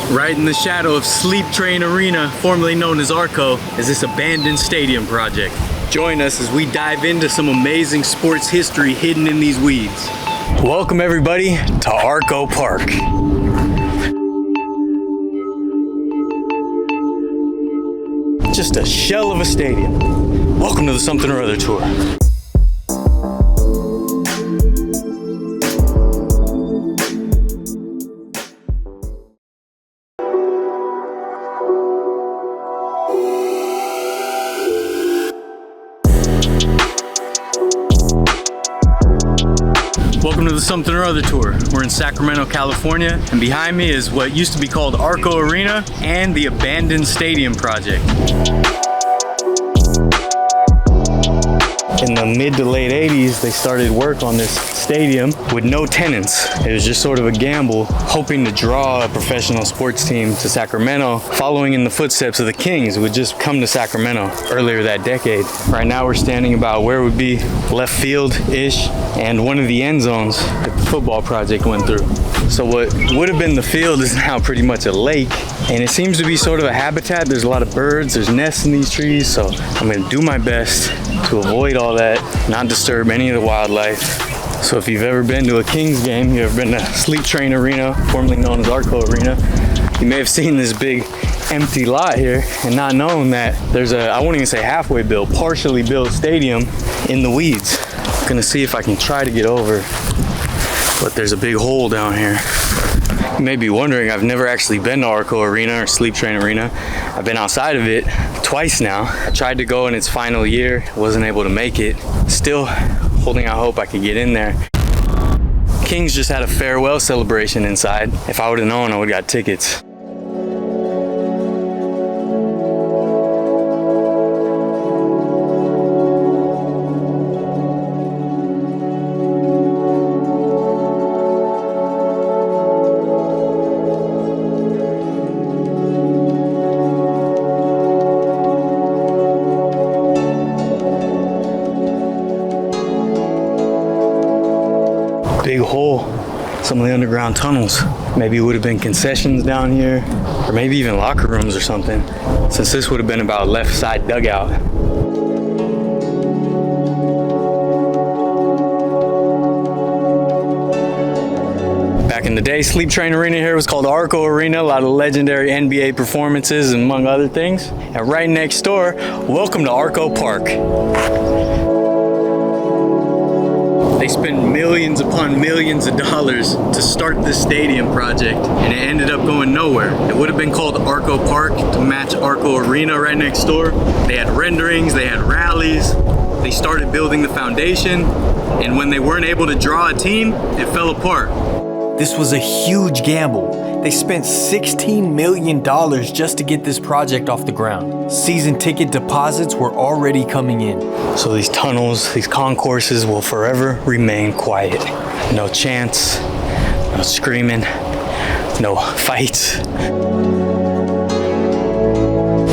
Right in the shadow of Sleep Train Arena, formerly known as Arco, is this abandoned stadium project. Join us as we dive into some amazing sports history hidden in these weeds. Welcome everybody to Arco Park. Just a shell of a stadium. Welcome to the Something or Other tour. Welcome to the Something or Other tour. We're in Sacramento, California, and behind me is what used to be called Arco Arena and the abandoned stadium project. In the mid to late 80s, they started work on this stadium with no tenants. It was just sort of a gamble, hoping to draw a professional sports team to Sacramento, following in the footsteps of the Kings who would just come to Sacramento earlier that decade. Right now we're standing about where would be left field-ish and one of the end zones that the football project went through. So what would have been the field is now pretty much a lake, and it seems to be sort of a habitat. There's a lot of birds, there's nests in these trees, so I'm gonna do my best to avoid all that, not disturb any of the wildlife. So if you've ever been to a Kings game, you've ever been to Sleep Train Arena, formerly known as Arco Arena, you may have seen this big empty lot here and not known that there's a, I won't even say halfway built, partially built stadium in the weeds. I'm gonna see if I can try to get over, but there's a big hole down here. You may be wondering, I've never actually been to Arco Arena or Sleep Train Arena. I've been outside of it twice now. I tried to go in its final year, wasn't able to make it. Still holding out hope I could get in there. Kings just had a farewell celebration inside. If I would have known, I would have got tickets. Big hole, some of the underground tunnels. Maybe it would have been concessions down here, or maybe even locker rooms or something, since this would have been about left side dugout. Back in the day, Sleep Train Arena here was called Arco Arena, a lot of legendary NBA performances among other things. And right next door, welcome to Arco Park. They spent millions upon millions of dollars to start this stadium project, and it ended up going nowhere. It would have been called Arco Park to match Arco Arena right next door. They had renderings, they had rallies, they started building the foundation, and when they weren't able to draw a team, it fell apart. This was a huge gamble. They spent $16 million just to get this project off the ground. Season ticket deposits were already coming in. So these tunnels, these concourses will forever remain quiet. No chants, no screaming, no fights.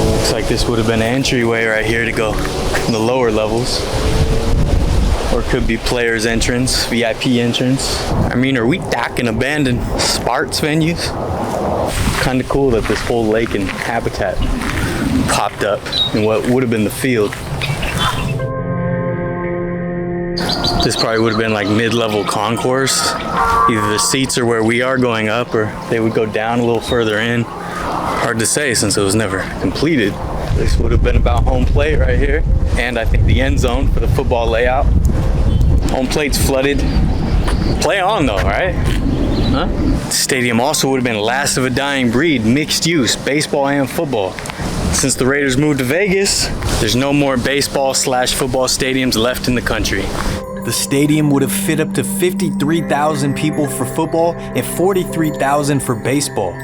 Looks like this would have been an entryway right here to go from the lower levels. Or it could be players' entrance, VIP entrance. I mean, are we talking abandoned sports venues? Kind of cool that this whole lake and habitat popped up in what would have been the field. This probably would have been like mid-level concourse. Either the seats are where we are going up, or they would go down a little further in. Hard to say since it was never completed. This would have been about home plate right here, and I think the end zone for the football layout. Home plate's flooded. Play on though, right? Huh? The stadium also would have been last of a dying breed, mixed use, baseball and football. Since the Raiders moved to Vegas, there's no more baseball/football stadiums left in the country. The stadium would have fit up to 53,000 people for football and 43,000 for baseball.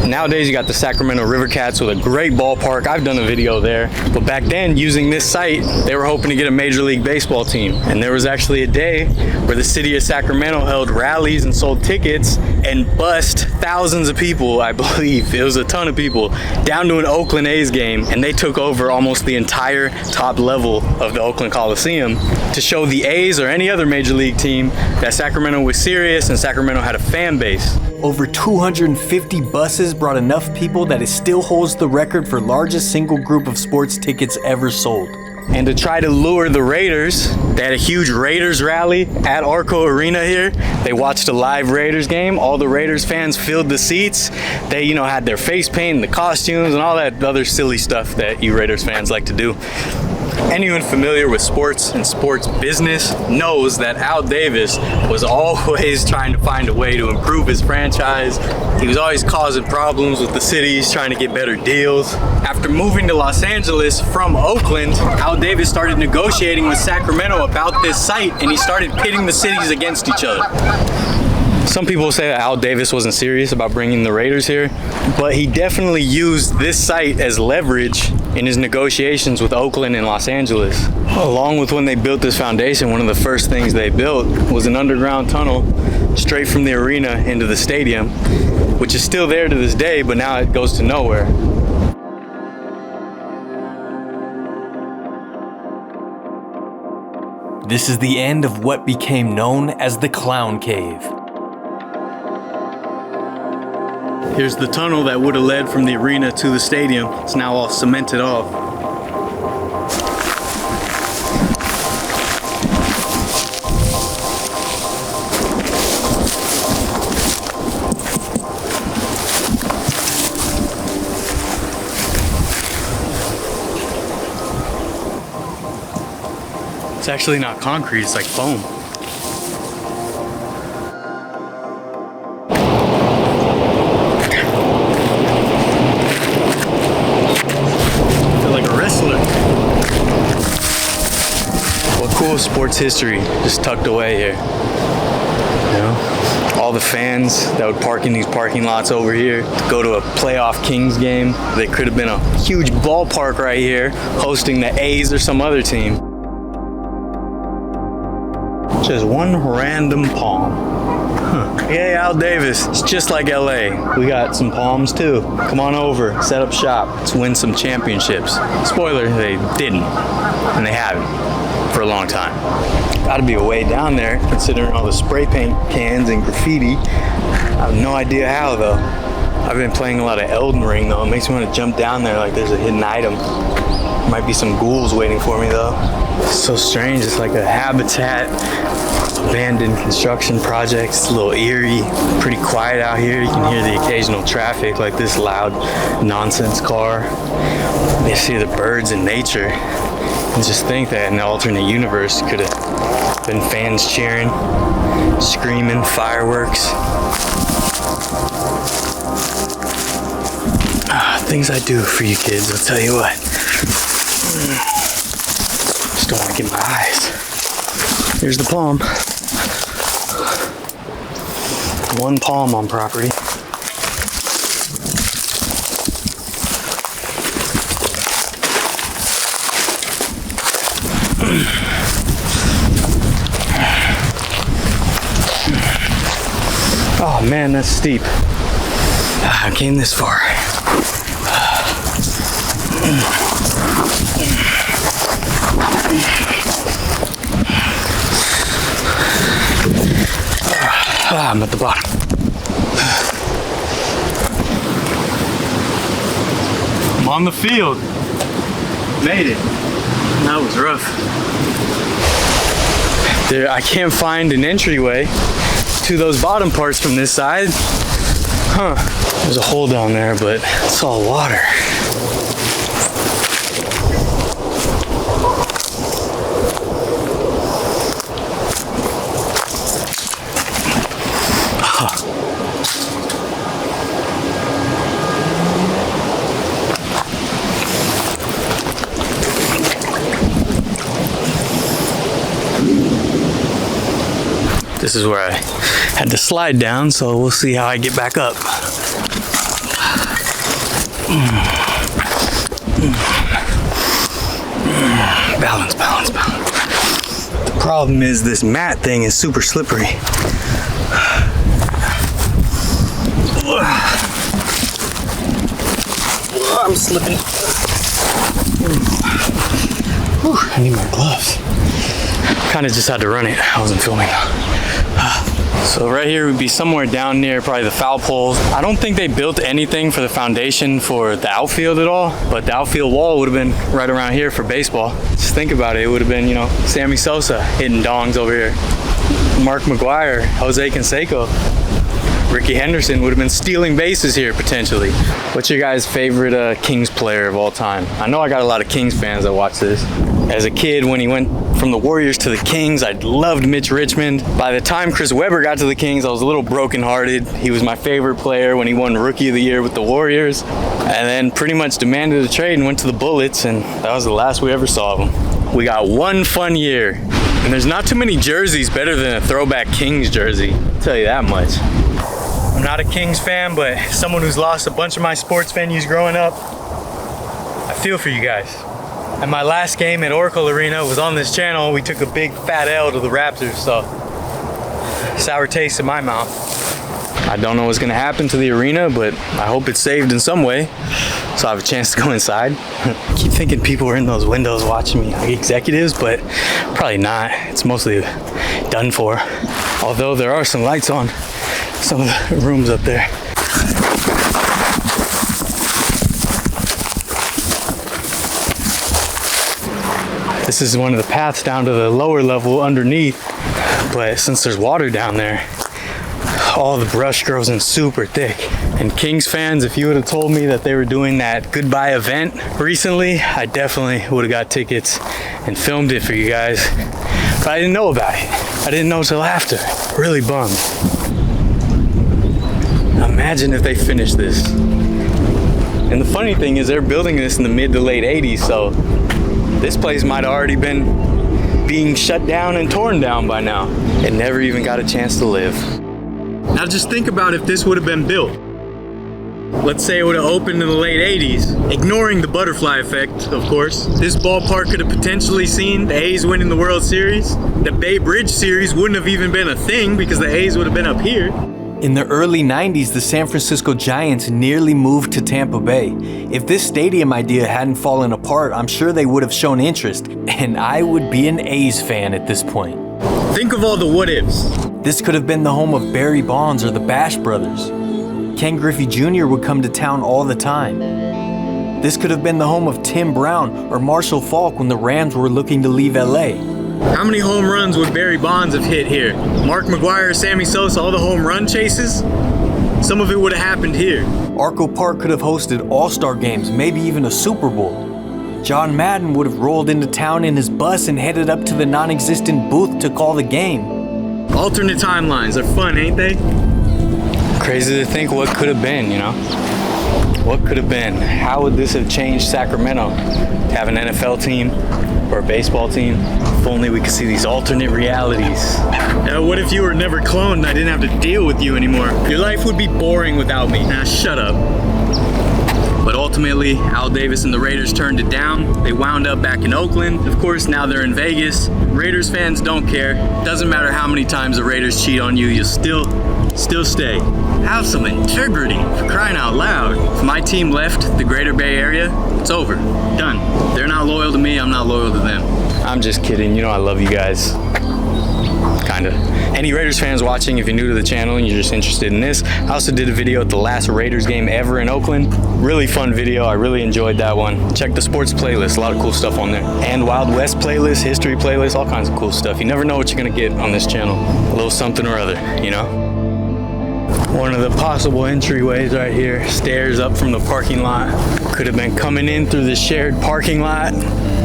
Nowadays you got the Sacramento River Cats with a great ballpark. I've done a video there. But back then, using this site, they were hoping to get a Major League Baseball team. And there was actually a day where the city of Sacramento held rallies and sold tickets and bussed thousands of people, I believe, it was a ton of people, down to an Oakland A's game, and they took over almost the entire top level of the Oakland Coliseum to show the A's or any other major league team that Sacramento was serious and Sacramento had a fan base. Over 250 buses brought enough people that it still holds the record for largest single group of sports tickets ever sold. And to try to lure the Raiders, they had a huge Raiders rally at Arco Arena here. They watched a live Raiders game. All the Raiders fans filled the seats. They, you know, had their face paint, the costumes, and all that other silly stuff that you Raiders fans like to do. Anyone familiar with sports and sports business knows that Al Davis was always trying to find a way to improve his franchise. He was always causing problems with the cities, trying to get better deals. After moving to Los Angeles from Oakland, Al Davis started negotiating with Sacramento about this site, and he started pitting the cities against each other. Some people say that Al Davis wasn't serious about bringing the Raiders here, but he definitely used this site as leverage in his negotiations with Oakland and Los Angeles. Along with when they built this foundation, one of the first things they built was an underground tunnel straight from the arena into the stadium, which is still there to this day, but now it goes to nowhere. This is the end of what became known as the Clown Cave. Here's the tunnel that would have led from the arena to the stadium. It's now all cemented off. It's actually not concrete, it's like foam. Cool sports history just tucked away here. You know, all the fans that would park in these parking lots over here to go to a playoff Kings game. They could have been a huge ballpark right here hosting the A's or some other team. Just one random palm. Huh. Yay, Al Davis. It's just like LA. We got some palms too. Come on over, set up shop. Let's win some championships. Spoiler, they didn't. And they haven't for a long time. Gotta be a way down there considering all the spray paint cans and graffiti. I have no idea how though. I've been playing a lot of Elden Ring though. It makes me want to jump down there like there's a hidden item. Might be some ghouls waiting for me though. It's so strange. It's like a habitat, abandoned construction project. It's a little eerie, pretty quiet out here. You can hear the occasional traffic like this loud nonsense car. You see the birds in nature. And just think that in the alternate universe could have been fans cheering, screaming, fireworks. Things I do for you kids, I'll tell you what. Just don't want to get my eyes. Here's the palm. One palm on property. Oh man, that's steep. I came this far. I'm at the bottom. I'm on the field. Made it. That was rough. There, I can't find an entryway to those bottom parts from this side. Huh. There's a hole down there, but it's all water. This is where I had to slide down, so we'll see how I get back up. Balance, balance, balance. The problem is this mat thing is super slippery. I'm slipping. Whew, I need my gloves. Kind of just had to run it. I wasn't filming. So right here would be somewhere down near probably the foul poles. I don't think they built anything for the foundation for the outfield at all, but the outfield wall would have been right around here for baseball. Just think about it. It would have been, you know, Sammy Sosa hitting dongs over here. Mark McGuire, Jose Canseco, Ricky Henderson would have been stealing bases here potentially. What's your guys' favorite Kings player of all time? I know I got a lot of Kings fans that watch this. As a kid, when he went from the Warriors to the Kings, I loved Mitch Richmond. By the time Chris Webber got to the Kings, I was a little brokenhearted. He was my favorite player when he won Rookie of the Year with the Warriors, and then pretty much demanded a trade and went to the Bullets, and that was the last we ever saw of him. We got one fun year, and there's not too many jerseys better than a throwback Kings jersey, I'll tell you that much. I'm not a Kings fan, but someone who's lost a bunch of my sports venues growing up, I feel for you guys. And my last game at Arco Arena was on this channel. We took a big fat L to the Raptors, so sour taste in my mouth. I don't know what's gonna happen to the arena, but I hope it's saved in some way, so I have a chance to go inside. I keep thinking people are in those windows watching me, like executives, but probably not. It's mostly done for. Although there are some lights on some of the rooms up there. This is one of the paths down to the lower level underneath, but since there's water down there, all the brush grows in super thick. And Kings fans, if you would have told me that they were doing that goodbye event recently, I definitely would have got tickets and filmed it for you guys. But I didn't know about it. I didn't know till after. Really bummed. Imagine if they finished this. And the funny thing is they're building this in the mid to late 80s, so this place might have already been being shut down and torn down by now. It never even got a chance to live. Now just think about if this would have been built. Let's say it would have opened in the late 80s, ignoring the butterfly effect, of course. This ballpark could have potentially seen the A's winning the World Series. The Bay Bridge series wouldn't have even been a thing because the A's would have been up here. In the early 90s, the San Francisco Giants nearly moved to Tampa Bay. If this stadium idea hadn't fallen apart, I'm sure they would have shown interest, and I would be an A's fan at this point. Think of all the what-ifs. This could have been the home of Barry Bonds or the Bash Brothers. Ken Griffey Jr. would come to town all the time. This could have been the home of Tim Brown or Marshall Faulk when the Rams were looking to leave LA. How many home runs would Barry Bonds have hit here? Mark McGuire, Sammy Sosa, all the home run chases? Some of it would have happened here. Arco Park could have hosted all-star games, maybe even a Super Bowl. John Madden would have rolled into town in his bus and headed up to the non-existent booth to call the game. Alternate timelines are fun, ain't they? Crazy to think what could have been, you know? What could have been? How would this have changed Sacramento? To have an NFL team or a baseball team? If only we could see these alternate realities. Now, what if you were never cloned and I didn't have to deal with you anymore? Your life would be boring without me. Nah, shut up. But ultimately, Al Davis and the Raiders turned it down. They wound up back in Oakland. Of course, now they're in Vegas. Raiders fans don't care. Doesn't matter how many times the Raiders cheat on you, you'll still stay. Have some integrity, for crying out loud. If my team left the greater Bay Area, it's over, done. They're not loyal to me, I'm not loyal to them. I'm just kidding, you know I love you guys. Kinda. Any Raiders fans watching, if you're new to the channel and you're just interested in this, I also did a video at the last Raiders game ever in Oakland. Really fun video, I really enjoyed that one. Check the sports playlist, a lot of cool stuff on there. And Wild West playlist, history playlist, all kinds of cool stuff. You never know what you're gonna get on this channel. A little something or other, you know? One of the possible entryways right here, stairs up from the parking lot. Could have been coming in through the shared parking lot,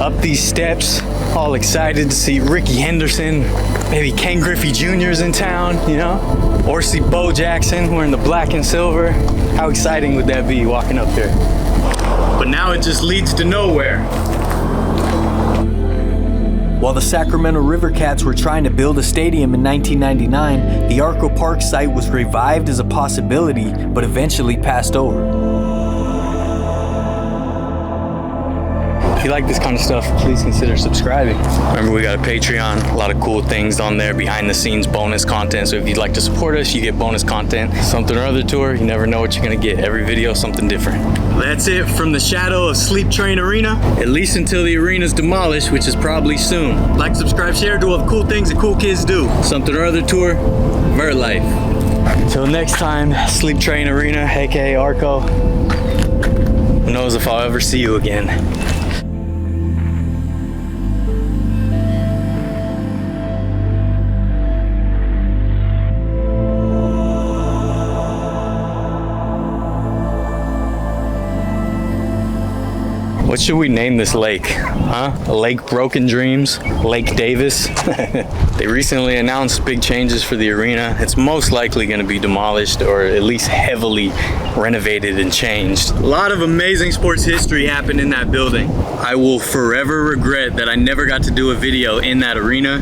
up these steps, all excited to see Ricky Henderson, maybe Ken Griffey Jr.'s in town, you know? Or see Bo Jackson wearing the black and silver. How exciting would that be walking up here? But now it just leads to nowhere. While the Sacramento River Cats were trying to build a stadium in 1999, the Arco Park site was revived as a possibility, but eventually passed over. If you like this kind of stuff, please consider subscribing. Remember, we got a Patreon, a lot of cool things on there, behind the scenes bonus content. So if you'd like to support us, you get bonus content. Something or other tour, you never know what you're gonna get. Every video, something different. That's it from the shadow of Sleep Train Arena, at least until the arena's demolished, which is probably soon. Like, subscribe, share, do all the cool things that cool kids do. Something or other tour, Vertlife. Till next time, Sleep Train Arena, aka Arco. Who knows if I'll ever see you again. What should we name this lake? Huh? Lake Broken Dreams? Lake Davis? They recently announced big changes for the arena. It's most likely going to be demolished, or at least heavily renovated and changed. A lot of amazing sports history happened in that building. I will forever regret that I never got to do a video in that arena.